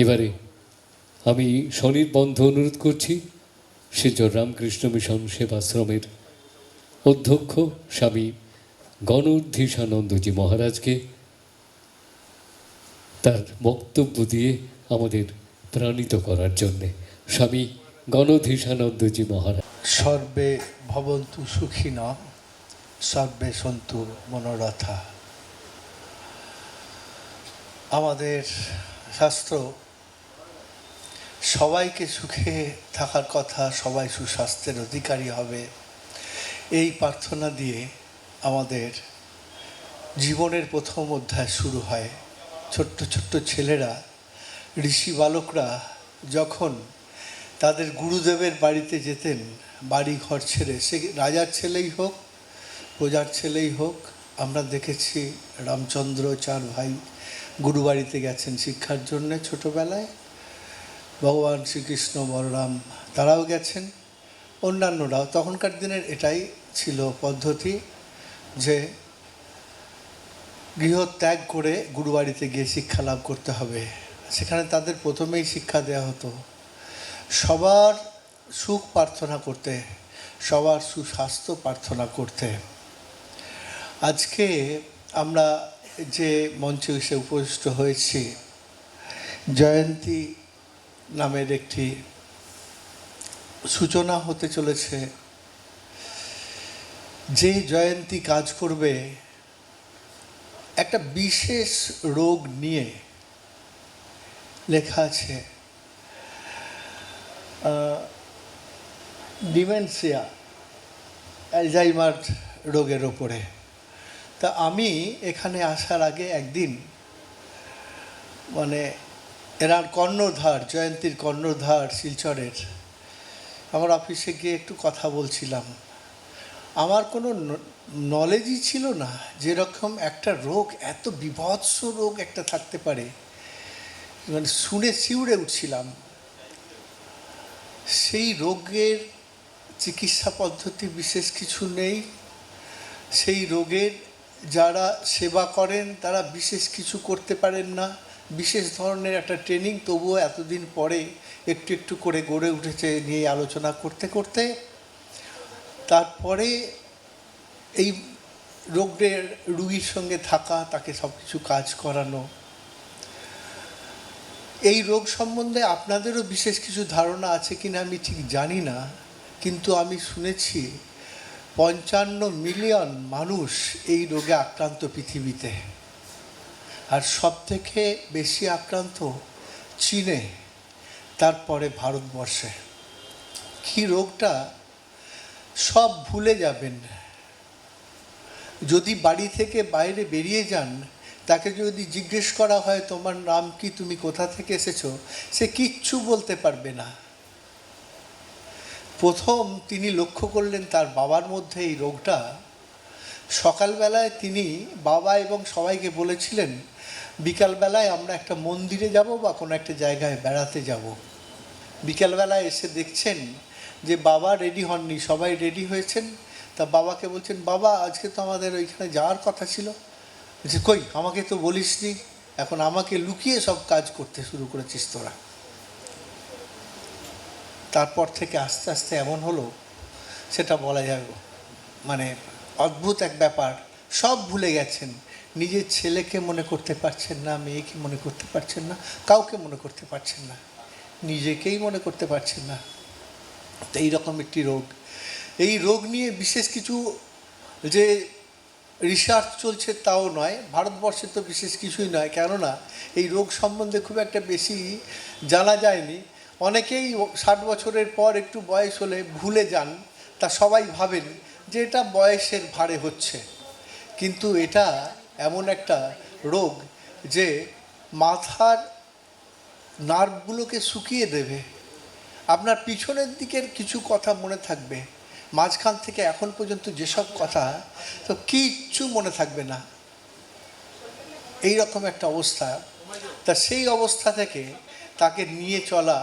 এবারে আমি স্বনির্বন্ধ অনুরোধ করছি শ্রী রামকৃষ্ণ মিশন সেবাশ্রমের অধ্যক্ষ স্বামী গণধীশানন্দজি মহারাজকে তার বক্তব্য দিয়ে আমাদের প্রাণিত করার জন্যে। স্বামী গণধীশানন্দজি মহারাজ। সর্বে ভবন্তু সুখিনঃ, সর্বে সন্তু মনোরথা। আমাদের শাস্ত্র সবাইকে সুখে থাকার কথা, সবাই সুস্বাস্থ্যের অধিকারী হবে, এই প্রার্থনা দিয়ে আমাদের জীবনের প্রথম অধ্যায় শুরু হয়। ছোট্ট ছোট্ট ছেলেরা, ঋষি বালকরা যখন তাদের গুরুদেবের বাড়িতে যেতেন, বাড়ি ঘর ছেড়ে, সে রাজার ছেলেই হোক প্রজার ছেলেই হোক, আমরা দেখেছি রামচন্দ্র চার ভাই গুরু বাড়িতে গেছেন শিক্ষার জন্যে ছোটোবেলায়, ভগবান শ্রীকৃষ্ণ বলরাম তারাও গেছেন, অন্যান্যরাও। তখনকার দিনের এটাই ছিল পদ্ধতি যে গৃহত্যাগ করে গুরুবাড়িতে গিয়ে শিক্ষা লাভ করতে হবে। সেখানে তাদের প্রথমেই শিক্ষা দেওয়া হতো সবার সুখ প্রার্থনা করতে, সবার সুস্বাস্থ্য প্রার্থনা করতে। আজকে আমরা যে মঞ্চে এসে উপস্থিত হয়েছি, জয়ন্তী নামের একটি সূচনা হতে চলেছে। যে জয়ন্তী কাজ করবে একটা বিশেষ রোগ নিয়ে, লেখা আছে ডিমেনশিয়া, অ্যালজাইমার রোগের ওপরে। তা আমি এখানে আসার আগে একদিন এনার কর্ণধার, জয়ন্তীর কর্ণধার শিলচরের, আমার অফিসে গিয়ে একটু কথা বলছিলাম। আমার কোনো নলেজই ছিল না যেরকম একটা রোগ, এত বিভৎস রোগ একটা থাকতে পারে, শুনে শিউরে উঠছিলাম। সেই রোগের চিকিৎসা পদ্ধতি বিশেষ কিছু নেই, সেই রোগের যারা সেবা করেন তারা বিশেষ কিছু করতে পারেন না, বিশেষ ধরনের একটা ট্রেনিং তবুও এতদিন পরে একটু একটু করে গড়ে উঠেছে নিয়ে আলোচনা করতে করতে। তারপরে এই রোগের রুগীর সঙ্গে থাকা, তাকে সব কিছু কাজ করানো। এই রোগ সম্বন্ধে আপনাদেরও বিশেষ কিছু ধারণা আছে কিনা আমি ঠিক জানি না, কিন্তু আমি শুনেছি 55 মিলিয়ন মানুষ এই রোগে আক্রান্ত পৃথিবীতে, আর সবথেকে বেশি আক্রান্ত চীনে, তারপরে ভারতবর্ষে। কি রোগটা সব ভুলে যাবেন। যদি বাড়ি থেকে বাইরে বেরিয়ে যান, তাকে যদি জিজ্ঞেস করা হয় তোমার নাম কি, তুমি কোথা থেকে এসেছো, সে কিচ্ছু বলতে পারবে না। প্রথম তিনি লক্ষ্য করলেন তার বাবার মধ্যে এই রোগটা। সকালবেলায় তিনি বাবা এবং সবাইকে বলেছিলেন বিকালবেলায় আমরা একটা মন্দিরে যাব বা কোনো একটা জায়গায় বেড়াতে যাব। বিকালবেলায় এসে দেখছেন যে বাবা রেডি হননি, সবাই রেডি হয়েছেন। তা বাবাকে বলছেন, বাবা আজকে তো আমাদের ওইখানে যাওয়ার কথা ছিল। বলছে, কই আমাকে তো বলিসনি, এখন আমাকে লুকিয়ে সব কাজ করতে শুরু করেছিস তোরা। তারপর থেকে আস্তে আস্তে এমন হলো, সেটা বলা যাবে, অদ্ভুত এক ব্যাপার। সব ভুলে গেছেন, নিজের ছেলেকে মনে করতে পারছেন না, মেয়েকে মনে করতে পারছেন না, কাউকে মনে করতে পারছেন না, নিজেকেই মনে করতে পারছেন না। তো এইরকম একটি রোগ। এই রোগ নিয়ে বিশেষ কিছু যে রিসার্চ চলছে তাও নয়, ভারতবর্ষে তো বিশেষ কিছুই নয়, কেননা এই রোগ সম্বন্ধে খুব একটা বেশি জানা যায়নি। অনেকেই 60 বছরের পর একটু বয়স হলে ভুলে যান, তা সবাই ভাবেন যে এটা বয়সের ভারে হচ্ছে, কিন্তু এটা এমন একটা রোগ যে মাথার নার্ভগুলোকে শুকিয়ে দেবে। আপনার পিছনের দিকের কিছু কথা মনে থাকবে, মাঝখান থেকে এখন পর্যন্ত যেসব কথা তো কিচ্ছু মনে থাকবে না, এই রকম একটা অবস্থা। তা সেই অবস্থা থেকে তাকে নিয়ে চলা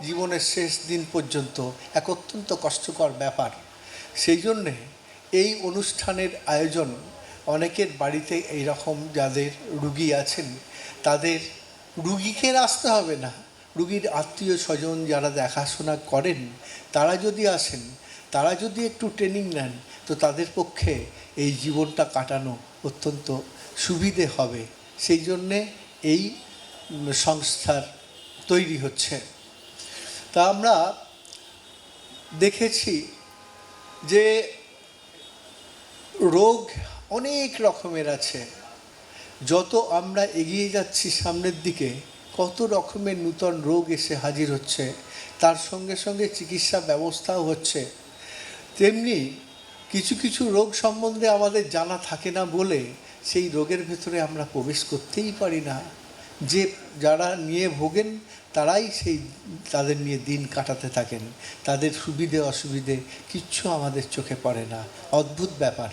জীবনের শেষ দিন পর্যন্ত এক অত্যন্ত কষ্টকর ব্যাপার। সেই জন্যে এই অনুষ্ঠানের আয়োজন, অনেকের বাড়িতে এই রকম যাদের রুগী আছেন তাদের রুগীকে আসতে হবে না, রুগীর আত্মীয় স্বজন যারা দেখাশোনা করেন তারা যদি আসেন, তারা যদি একটু ট্রেনিং নেন, তো তাদের পক্ষে এই জীবনটা কাটানো অত্যন্ত সুবিধে হবে। সেই জন্যে এই সংস্থার তৈরি হচ্ছে। তা আমরা দেখেছি যে রোগ অনেক রকমের আছে। যত আমরা এগিয়ে যাচ্ছি সামনের দিকে, কত রকমের নূতন রোগ এসে হাজির হচ্ছে, তার সঙ্গে সঙ্গে চিকিৎসা ব্যবস্থাও হচ্ছে। তেমনি কিছু কিছু রোগ সম্বন্ধে আমাদের জানা থাকে না বলে সেই রোগের ভেতরে আমরা প্রবেশ করতেই পারি না। যে যারা নিয়ে ভোগেন তারাই তাদের নিয়ে দিন কাটাতে থাকেন, তাদের সুবিধে অসুবিধে কিচ্ছু আমাদের চোখে পড়ে না। অদ্ভুত ব্যাপার।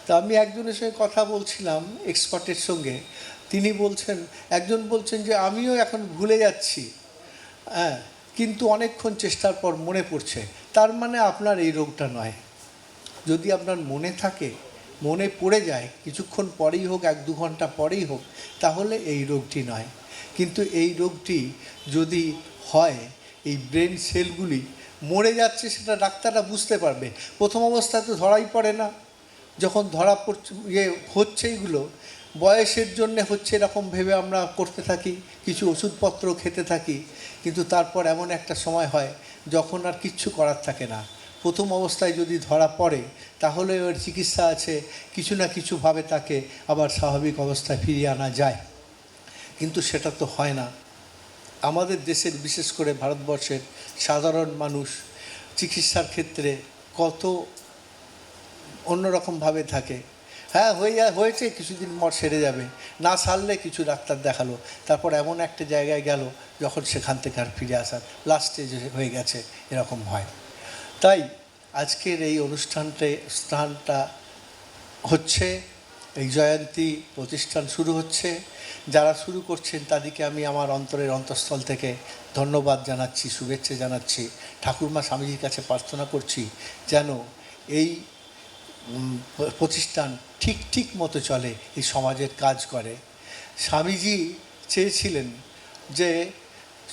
তা আমি একজনের সঙ্গে কথা বলছিলাম, এক্সপার্টের সঙ্গে। তিনি বলছেন, একজন বলছেন যে আমিও এখন ভুলে যাচ্ছি, হ্যাঁ, কিন্তু অনেকক্ষণ চেষ্টার পর মনে পড়ছে। তার মানে আপনার এই রোগটা নয়। যদি আপনার মনে থাকে, মনে পড়ে যায়, কিছুক্ষণ পরেই হোক, 1-2 ঘন্টা পরেই হোক, তাহলে এই রোগটি নয়। কিন্তু এই রোগটি যদি হয়, এই ব্রেন সেলগুলি মরে যাচ্ছে, সেটা ডাক্তাররা বুঝতে পারবে। প্রথম অবস্থায় তো ধরাই পড়ে না। যখন ধরা পড়ছে হচ্ছে, এইগুলো বয়সের জন্যে হচ্ছে এরকম ভেবে আমরা করতে থাকি, কিছু ওষুধপত্র খেতে থাকি। কিন্তু তারপর এমন একটা সময় হয় যখন আর কিচ্ছু করার থাকে না। প্রথম অবস্থায় যদি ধরা পড়ে, তাহলে ওর চিকিৎসা আছে, কিছু না কিছুভাবে তাকে আবার স্বাভাবিক অবস্থায় ফিরিয়ে আনা যায়। কিন্তু সেটা তো হয় না। আমাদের দেশের, বিশেষ করে ভারতবর্ষের সাধারণ মানুষ চিকিৎসার ক্ষেত্রে কত অন্যরকমভাবে থাকে। হ্যাঁ, হয়েছে, কিছুদিন পর সেরে যাবে, না সারলে কিছু ডাক্তার দেখালো, তারপর এমন একটা জায়গায় গেল যখন সেখান থেকে আর ফিরে আসার লাস্ট স্টেজে হয়ে গেছে, এরকম হয়। তাই আজকের এই অনুষ্ঠানটা হচ্ছে, এই জয়ন্তী প্রতিষ্ঠান শুরু হচ্ছে। যারা শুরু করছেন তাদেরকে আমি আমার অন্তরের অন্তঃস্থল থেকে ধন্যবাদ জানাচ্ছি, শুভেচ্ছা জানাচ্ছি। ঠাকুরমা স্বামীজির কাছে প্রার্থনা করছি যেন এই প্রতিষ্ঠান ঠিক মতো চলে, এই সমাজের কাজ করে। স্বামীজি চেয়েছিলেন যে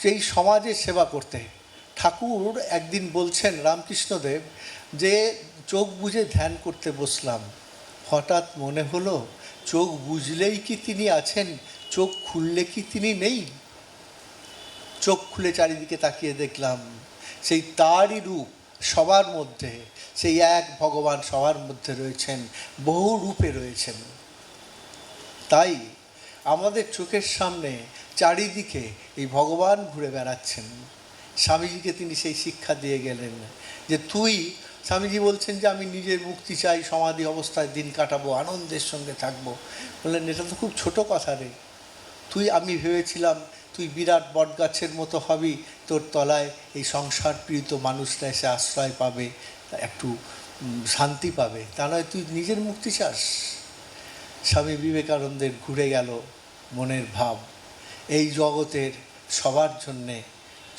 সেই সমাজের সেবা করতে। ঠাকুর একদিন বলছেন, রামকৃষ্ণদেব, যে চোখ বুজে ধ্যান করতে বসলাম, হঠাৎ মনে হলো চোখ বুঝলেই কি তিনি আছেন, চোখ খুললে কি তিনি নেই? চোখ খুলে চারিদিকে তাকিয়ে দেখলাম সেই তারই রূপ সবার মধ্যে, সেই এক ভগবান সবার মধ্যে রয়েছেন, বহু রূপে রয়েছেন। তাই আমাদের চোখের সামনে চারিদিকে এই ভগবান ঘুরে বেড়াচ্ছেন। স্বামীজিকে তিনি সেই শিক্ষা দিয়ে গেলেন যে স্বামীজি বলছেন যে আমি নিজের মুক্তি চাই, সমাধি অবস্থায় দিন কাটাবো, আনন্দের সঙ্গে থাকবো। বললেন, এটা তো খুব ছোট কথা রে। আমি ভেবেছিলাম তুই বিরাট বটগাছের মতো হবি, তোর তলায় এই সংসার প্রীত মানুষরা এসে আশ্রয় পাবে, একটু শান্তি পাবে, তা নয় তুই নিজের মুক্তি চাস। স্বামী বিবেকানন্দের ঘুরে গেল মনের ভাব, এই জগতের সবার জন্যে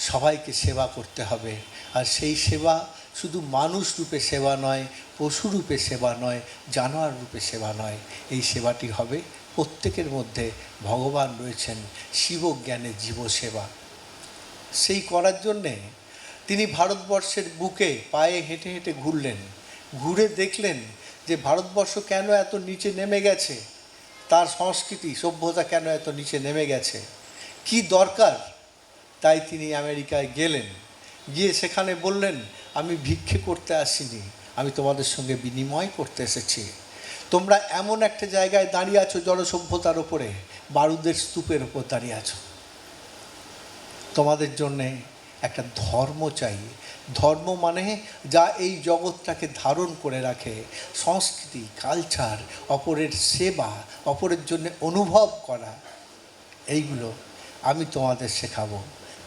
সবাইকে সেবা করতে হবে। আর সেই সেবা শুধু মানুষ রূপে সেবা নয়, পশু রূপে সেবা নয়, জানোয়ার রূপে সেবা নয়। এই সেবাটি হবে প্রত্যেকের মধ্যে ভগবান রয়েছেন, শিবজ্ঞানে জীবসেবা। সেই করার জন্যে তিনি ভারতবর্ষের বুকে পায়ে হেঁটে হেঁটে ঘুরলেন। ঘুরে দেখলেন যে ভারতবর্ষ কেন এত নিচে নেমে গেছে, তার সংস্কৃতি সভ্যতা কেন এত নিচে নেমে গেছে, কি দরকার। তাই তিনি আমেরিকায় গেলেন, গিয়ে সেখানে বললেন, আমি ভিক্ষে করতে আসিনি, আমি তোমাদের সঙ্গে বিনিময় করতে এসেছি। তোমরা এমন একটা জায়গায় দাঁড়িয়ে আছো, জনসভ্যতার ওপরে, বারুদের স্তূপের ওপর দাঁড়িয়ে আছো। তোমাদের জন্যে একটা ধর্ম চাই। ধর্ম মানে যা এই জগৎটাকে ধারণ করে রাখে, সংস্কৃতি, কালচার, অপরের সেবা, অপরের জন্য অনুভব করা, এইগুলো আমি তোমাদের শেখাবো।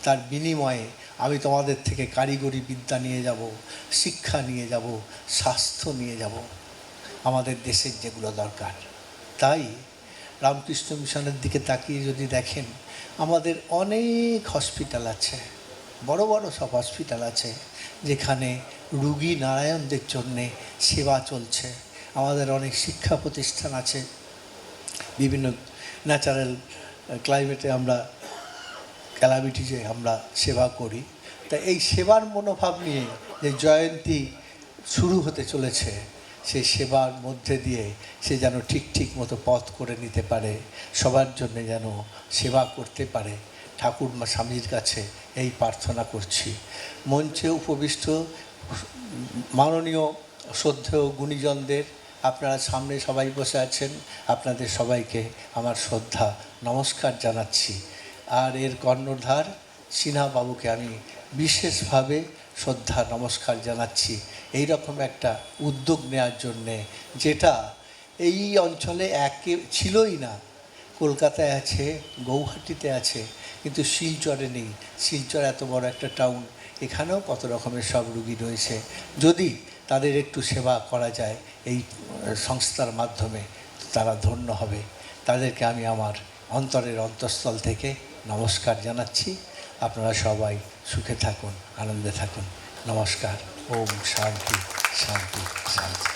তার বিনিময়ে আমি তোমাদের থেকে কারিগরি বিদ্যা নিয়ে যাব, শিক্ষা নিয়ে যাব, স্বাস্থ্য নিয়ে যাব, আমাদের দেশের যেগুলো দরকার। তাই রামকৃষ্ণ মিশনের দিকে তাকিয়ে যদি দেখেন, আমাদের অনেক হসপিটাল আছে, বড় বড় সব হসপিটাল আছে, যেখানে রুগী নারায়ণদের জন্যে সেবা চলছে। আমাদের অনেক শিক্ষা প্রতিষ্ঠান আছে, বিভিন্ন ন্যাচারাল ক্লাইমেটে আমরা ক্যালামিটিজে আমরা সেবা করি। তা এই সেবার মনোভাব নিয়ে যে জয়ন্তী শুরু হতে চলেছে, সেই সেবার মধ্যে দিয়ে সে যেন ঠিক মতো পথ করে নিতে পারে, সবার জন্যে যেন সেবা করতে পারে, ঠাকুরমা স্বামীর কাছে এই প্রার্থনা করছি। মঞ্চে উপবিষ্ট মাননীয় শ্রদ্ধেয় গুণীজনদের, আপনারা সামনে সবাই বসে আছেন, আপনাদের সবাইকে আমার শ্রদ্ধা নমস্কার জানাচ্ছি। আর এর কর্ণধার সিনহা বাবুকে আমি বিশেষভাবে শ্রদ্ধা নমস্কার জানাচ্ছি এই রকম একটা উদ্যোগ নেওয়ার জন্যে, যেটা এই অঞ্চলে একে ছিলই না। কলকাতায় আছে, গৌহাটিতে আছে, কিন্তু শিলচরে নেই। শিলচর এত বড় একটা টাউন, এখানেও কত রকমের সব রুগী রয়েছে। যদি তাদের একটু সেবা করা যায় এই সংস্থার মাধ্যমে, তারা ধন্য হবে। তাদেরকে আমি আমার অন্তরের অন্তঃস্থল থেকে নমস্কার জানাচ্ছি। আপনারা সবাই সুখে থাকুন, আনন্দে থাকুন। নমস্কার। ওম শান্তি শান্তি শান্তি।